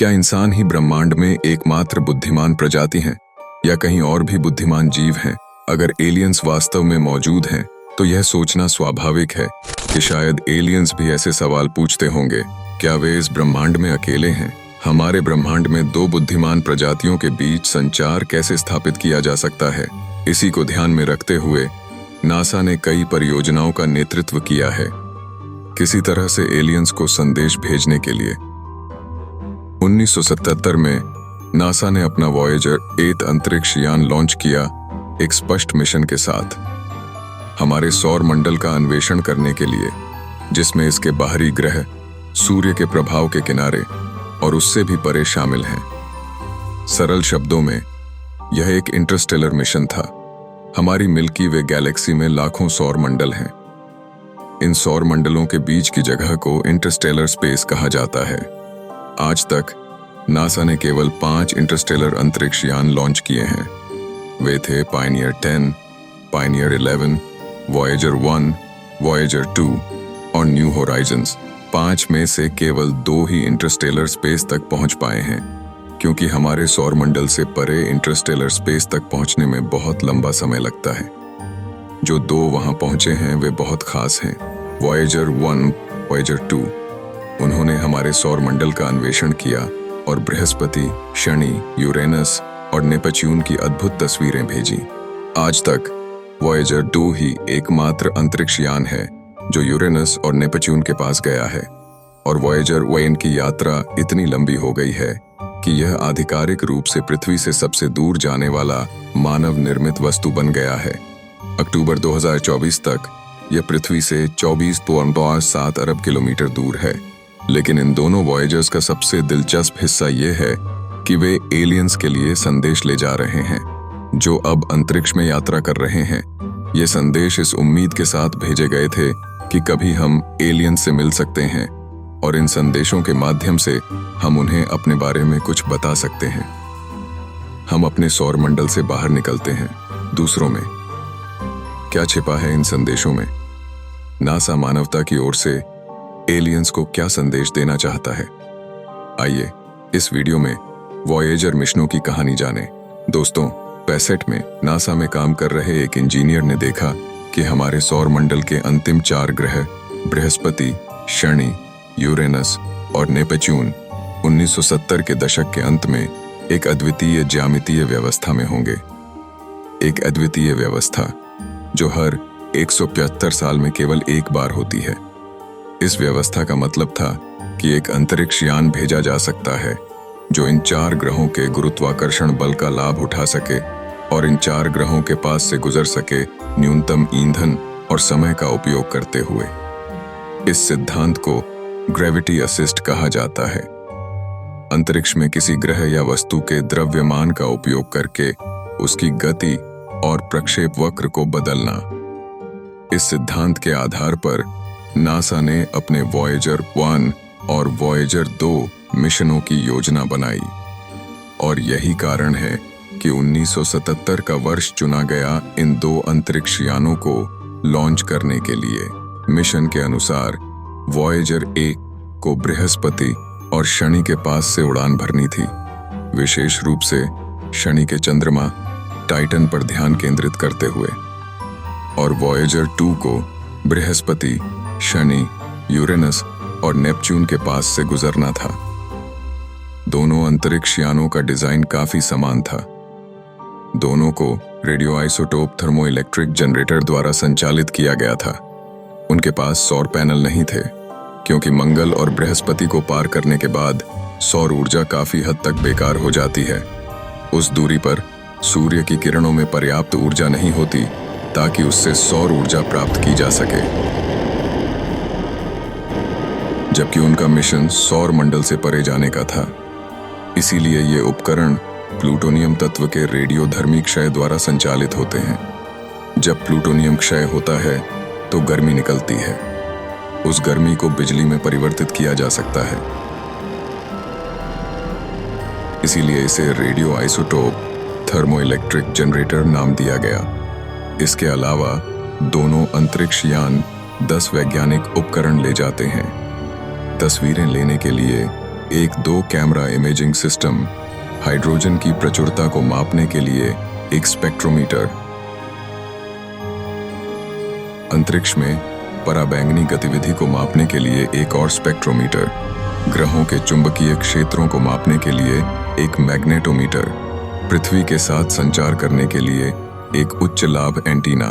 क्या इंसान ही ब्रह्मांड में एकमात्र बुद्धिमान प्रजाति हैं या कहीं और भी बुद्धिमान जीव हैं? अगर एलियंस वास्तव में मौजूद हैं तो यह सोचना स्वाभाविक है कि शायद एलियंस भी ऐसे सवाल पूछते होंगे। क्या वे इस ब्रह्मांड में अकेले हैं? हमारे ब्रह्मांड में दो बुद्धिमान प्रजातियों के बीच संचार कैसे स्थापित किया जा सकता है? इसी को ध्यान में रखते हुए नासा ने कई परियोजनाओं का नेतृत्व किया है किसी तरह से एलियंस को संदेश भेजने के लिए। 1977 में नासा ने अपना वॉयेजर 8 अंतरिक्ष यान लॉन्च किया एक स्पष्ट मिशन के साथ, हमारे सौर मंडल का अन्वेषण करने के लिए, जिसमें इसके बाहरी ग्रह, सूर्य के प्रभाव के किनारे और उससे भी परे शामिल हैं। सरल शब्दों में यह एक इंटरस्टेलर मिशन था। हमारी मिल्की वे गैलेक्सी में लाखों सौर मंडल हैं। इन सौर मंडलों के बीच की जगह को इंटरस्टेलर स्पेस कहा जाता है। आज तक नासा ने केवल 5 इंटरस्टेलर अंतरिक्ष यान लॉन्च किए हैं। वे थे पायनियर 10, पायनियर 11, वॉयेजर 1, वॉयेजर 2 और न्यू होराइजन्स। 5 में से केवल 2 ही इंटरस्टेलर स्पेस तक पहुंच पाए हैं, क्योंकि हमारे सौर मंडल से परे इंटरस्टेलर स्पेस तक पहुंचने में बहुत लंबा समय लगता है। जो 2 वहां पहुंचे हैं वे बहुत खास हैं। वॉयेजर 1, वॉयेजर 2, उन्होंने हमारे सौर मंडल का अन्वेषण किया और बृहस्पति, शनि, यूरेनस और नेपच्यून की अद्भुत तस्वीरें भेजी। आज तक वॉयेजर 2 ही एकमात्र अंतरिक्ष यान है जो यूरेनस और नेपच्यून के पास गया है, और वॉयेजर 1 की यात्रा इतनी लंबी हो गई है कि यह आधिकारिक रूप से पृथ्वी से सबसे दूर जाने वाला मानव निर्मित वस्तु बन गया है। अक्टूबर 2024 तक यह पृथ्वी से 24.7 अरब किलोमीटर दूर है। लेकिन इन दोनों वॉयेजर्स का सबसे दिलचस्प हिस्सा यह है कि वे एलियंस के लिए संदेश ले जा रहे हैं, जो अब अंतरिक्ष में यात्रा कर रहे हैं। ये संदेश इस उम्मीद के साथ भेजे गए थे कि कभी हम एलियंस से मिल सकते हैं और इन संदेशों के माध्यम से हम उन्हें अपने बारे में कुछ बता सकते हैं। हम अपने सौर मंडल से बाहर निकलते हैं दूसरों में। क्या छिपा है इन संदेशों में? नासा मानवता की ओर से एलियंस को क्या संदेश देना चाहता है? आइए इस वीडियो में वॉयेजर मिशनों की कहानी जानें। दोस्तों, 65 में नासा में काम कर रहे एक इंजीनियर ने देखा कि हमारे सौर मंडल के अंतिम 4 ग्रह बृहस्पति, शनि, यूरेनस और नेपच्यून 1970 के दशक के अंत में एक अद्वितीय ज्यामितीय व्यवस्था में होंगे। एक अद्वितीय व्यवस्था जो हर 175 साल में केवल एक बार होती है। इस व्यवस्था का मतलब था कि एक अंतरिक्ष यान भेजा जा सकता है जो इन 4 ग्रहों के गुरुत्वाकर्षण बल का लाभ उठा सके और इन 4 ग्रहों के पास से गुजर सके न्यूनतम ईंधन और समय का उपयोग करते हुए। इस सिद्धांत को ग्रेविटी असिस्ट कहा जाता है। अंतरिक्ष में किसी ग्रह या वस्तु के द्रव्यमान का उपयोग करके उसकी गति और प्रक्षेप वक्र को बदलना। इस सिद्धांत के आधार पर नासा ने अपने वॉयेजर 1 और वॉयेजर 2 मिशनों की योजना बनाई, और यही कारण है कि 1977 का वर्ष चुना गया इन 2 अंतरिक्ष यानों को लॉन्च करने के लिए। मिशन के अनुसार वॉयेजर 1 को बृहस्पति और शनि के पास से उड़ान भरनी थी, विशेष रूप से शनि के चंद्रमा टाइटन पर ध्यान केंद्रित करते हुए, और वॉयेजर 2 को बृहस्पति, शनि, यूरेनस और नेपच्यून के पास से गुजरना था। दोनों अंतरिक्ष यानों का डिजाइन काफी समान था। दोनों को रेडियो आइसोटोप थर्मोइलेक्ट्रिक जनरेटर द्वारा संचालित किया गया था। उनके पास सौर पैनल नहीं थे, क्योंकि मंगल और बृहस्पति को पार करने के बाद सौर ऊर्जा काफी हद तक बेकार हो जाती है। उस दूरी पर सूर्य की किरणों में पर्याप्त ऊर्जा नहीं होती ताकि उससे सौर ऊर्जा प्राप्त की जा सके। जबकि उनका मिशन सौर मंडल से परे जाने का था। इसीलिए ये उपकरण प्लूटोनियम तत्व के रेडियोधर्मी क्षय द्वारा संचालित होते हैं। जब प्लूटोनियम क्षय होता है तो गर्मी निकलती है। उस गर्मी को बिजली में परिवर्तित किया जा सकता है। इसीलिए इसे रेडियो आइसोटोप थर्मोइलेक्ट्रिक जनरेटर नाम दिया गया। इसके अलावा दोनों अंतरिक्ष यान 10 वैज्ञानिक उपकरण ले जाते हैं। तस्वीरें लेने के लिए एक 2 कैमरा इमेजिंग सिस्टम, हाइड्रोजन की प्रचुरता को मापने के लिए एक स्पेक्ट्रोमीटर, अंतरिक्ष में पराबैंगनी गतिविधि को मापने के लिए एक और स्पेक्ट्रोमीटर, ग्रहों के चुंबकीय क्षेत्रों को मापने के लिए एक मैग्नेटोमीटर, पृथ्वी के साथ संचार करने के लिए एक उच्च लाभ एंटीना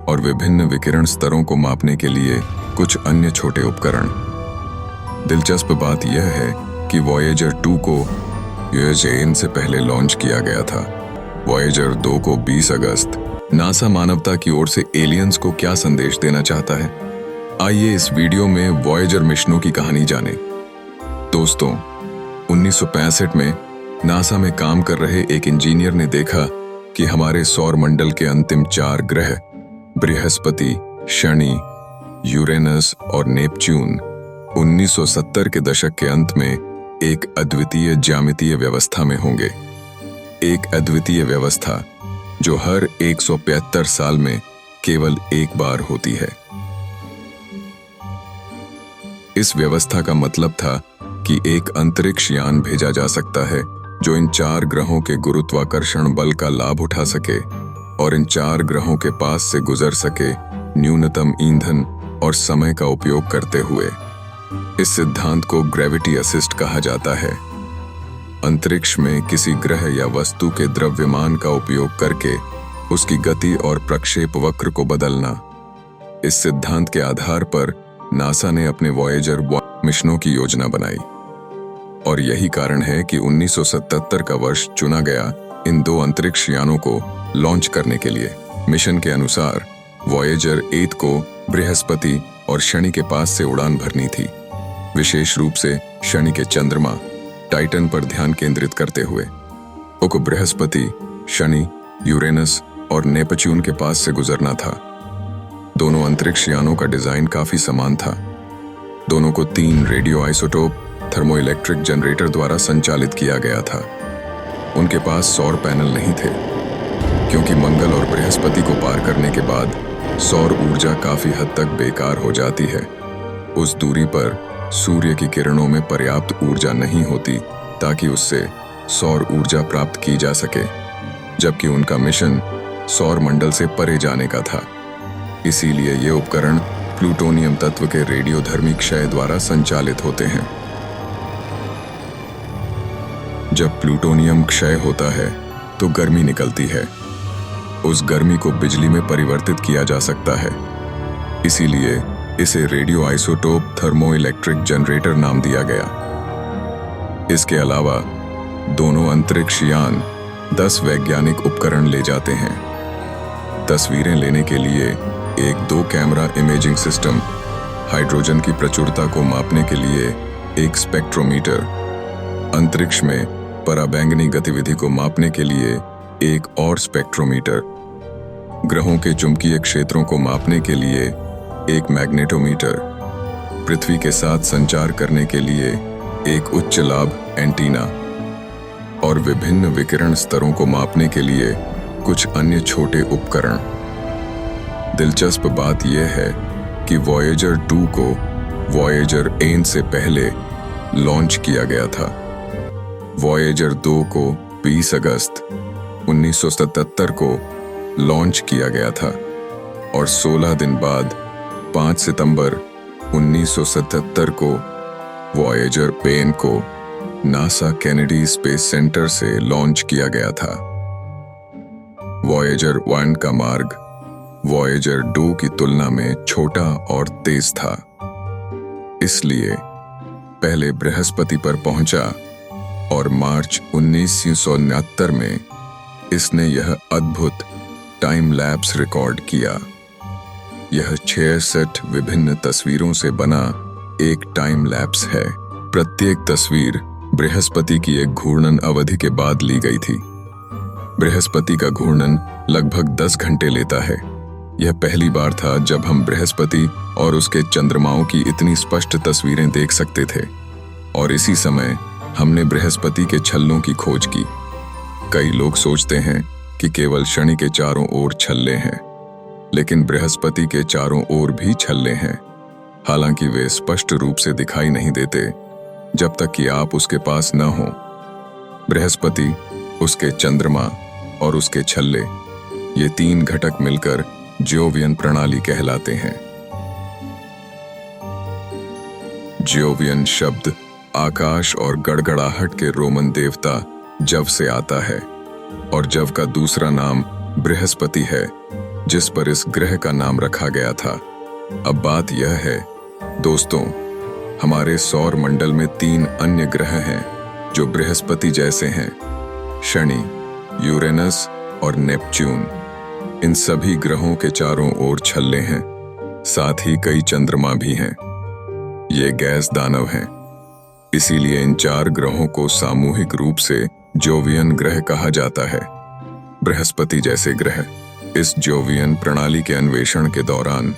और विभिन्न विकिरण स्तरों को मापने के लिए कुछ अन्य छोटे उपकरण। दिलचस्प बात यह है कि वॉयेजर 2 को यूएसए से पहले लॉन्च किया गया था। वॉयेजर 2 को 20 अगस्त। नासा मानवता की ओर से एलियंस को क्या संदेश देना चाहता है? आइए इस वीडियो में वॉयेजर मिशनों की कहानी जानें। दोस्तों, 1965 में नासा में काम कर रहे एक इंजीनियर ने देखा कि हमारे सौर मंडल के अंतिम 4 ग्रह बृहस्पति, शनि, यूरेनस और नेपच्यून 1970 के दशक के अंत में एक अद्वितीय ज्यामितीय व्यवस्था में होंगे। एक अद्वितीय व्यवस्था जो हर 175 साल में केवल एक बार होती है। इस व्यवस्था का मतलब था कि एक अंतरिक्ष यान भेजा जा सकता है जो इन 4 ग्रहों के गुरुत्वाकर्षण बल का लाभ उठा सके और इन 4 ग्रहों के पास से गुजर सके न्यूनतम ईंधन और समय का उपयोग करते हुए। इस सिद्धांत को ग्रेविटी असिस्ट कहा जाता है। अंतरिक्ष में किसी ग्रह या वस्तु के द्रव्यमान का उपयोग करके उसकी गति और प्रक्षेप वक्र को बदलना। इस सिद्धांत के आधार पर नासा ने अपने वॉयेजर 1 मिशनों की योजना बनाई और यही कारण है कि 1977 का वर्ष चुना गया इन 2 अंतरिक्ष यानों को लॉन्च करने के लिए। मिशन के अनुसार वॉयेजर 8 को बृहस्पति और शनि के पास से उड़ान भरनी थी, विशेष रूप से शनि के चंद्रमा टाइटन पर ध्यान केंद्रित करते हुए। को बृहस्पति, शनि, यूरेनस और नेपच्यून के पास से गुजरना था। दोनों अंतरिक्ष यानों का डिजाइन काफी समान था। दोनों को 3 रेडियो आइसोटोप थर्मोइलेक्ट्रिक जनरेटर द्वारा संचालित किया गया था। उनके पास सौर पैनल नहीं थे क्योंकि मंगल और बृहस्पति को पार करने के बाद सौर ऊर्जा काफी हद तक बेकार हो जाती है। उस दूरी पर सूर्य की किरणों में पर्याप्त ऊर्जा नहीं होती ताकि उससे सौर ऊर्जा प्राप्त की जा सके, जबकि उनका मिशन सौर मंडल से परे जाने का था। इसीलिए ये उपकरण प्लूटोनियम तत्व के रेडियोधर्मी क्षय द्वारा संचालित होते हैं। जब प्लूटोनियम क्षय होता है तो गर्मी निकलती है। उस गर्मी को बिजली में परिवर्तित किया जा सकता है, इसीलिए इसे रेडियो आइसोटोप थर्मोइलेक्ट्रिक जनरेटर नाम दिया गया। इसके अलावा दोनों अंतरिक्ष यान 10 वैज्ञानिक उपकरण ले जाते हैं। तस्वीरें लेने के लिए एक 2 कैमरा इमेजिंग सिस्टम, हाइड्रोजन की प्रचुरता को मापने के लिए एक स्पेक्ट्रोमीटर, अंतरिक्ष में पराबैंगनी गतिविधि को मापने के लिए एक और स्पेक्ट्रोमीटर, ग्रहों के चुंबकीय क्षेत्रों को मापने के लिए एक मैग्नेटोमीटर, पृथ्वी के साथ संचार करने के लिए एक उच्च लाभ एंटीना और विभिन्न विकिरण स्तरों को मापने के लिए कुछ अन्य छोटे उपकरण। दिलचस्प बात यह है कि वॉयेजर 2 को वॉयेजर 1 से पहले लॉन्च किया गया था। वॉयेजर 2 को 20 अगस्त 1977 को लॉन्च किया गया था और 16 दिन बाद 5 सितंबर 1977 को वॉयेजर 10 को नासा केनेडी स्पेस सेंटर से लॉन्च किया गया था। वॉयेजर 1 का मार्ग वॉयेजर 2 की तुलना में छोटा और तेज था, इसलिए पहले बृहस्पति पर पहुंचा और मार्च 1969 में इसने यह अद्भुत टाइम लैप्स रिकॉर्ड किया। यह 6 सेट विभिन्न तस्वीरों से बना एक टाइम लैप्स है। प्रत्येक तस्वीर बृहस्पति की एक घूर्णन अवधि के बाद ली गई थी। बृहस्पति का घूर्णन लगभग 10 घंटे लेता है। यह पहली बार था जब हम बृहस्पति और उसके चंद्रमाओं की इतनी स्पष्ट तस्वीरें देख सकते थे, और इसी समय हमने बृहस्पति के छल्लों की खोज की। कई लोग सोचते हैं कि केवल शनि के चारों ओर छल्ले हैं, लेकिन बृहस्पति के चारों ओर भी छल्ले हैं। हालांकि वे स्पष्ट रूप से दिखाई नहीं देते, जब तक कि आप उसके पास न हो। बृहस्पति, उसके चंद्रमा और उसके छल्ले, ये 3 घटक मिलकर जोवियन प्रणाली कहलाते हैं। जोवियन शब्द आकाश और गड़गड़ाहट के रोमन देवता जव से आता है और जव का दूसरा नाम बृहस्पति है, जिस पर इस ग्रह का नाम रखा गया था। अब बात यह है दोस्तों, हमारे सौर मंडल में 3 अन्य ग्रह हैं जो बृहस्पति जैसे हैं, शनि, यूरेनस और नेपच्यून। इन सभी ग्रहों के चारों ओर छल्ले हैं, साथ ही कई चंद्रमा भी हैं। ये गैस दानव हैं, इसीलिए इन 4 ग्रहों को सामूहिक रूप से जोवियन ग्रह कहा जाता है। बृहस्पति जैसे ग्रह। इस जोवियन प्रणाली के अन्वेषण के दौरान